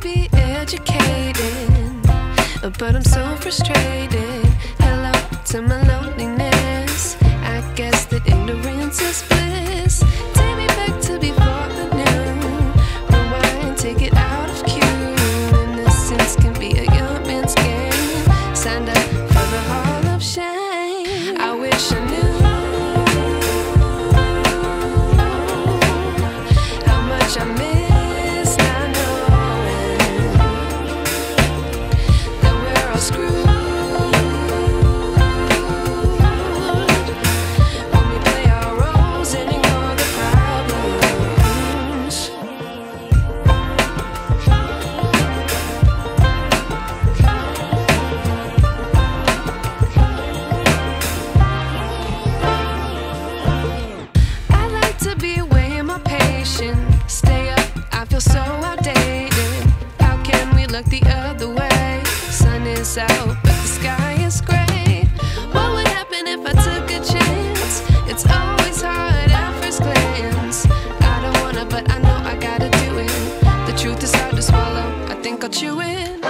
be educated, but I'm so frustrated. Hello to my loneliness. I guess that ignorance is bliss. Take me back to before I knew. Rewind, take it out of cue. Innocence can be a young man's game. Signed up for the hall of shame. I wish I knew how much I miss not knowing that we're all screwed when we play our roles and ignore the problems. I like to be away in my patience. Stay up, I feel so outdated. How can we look the other way? Sun is out, but the sky is gray. What would happen if I took a chance? It's always hard at first glance. I don't wanna, but I know I gotta do it. The truth is hard to swallow, I think I'll chew it.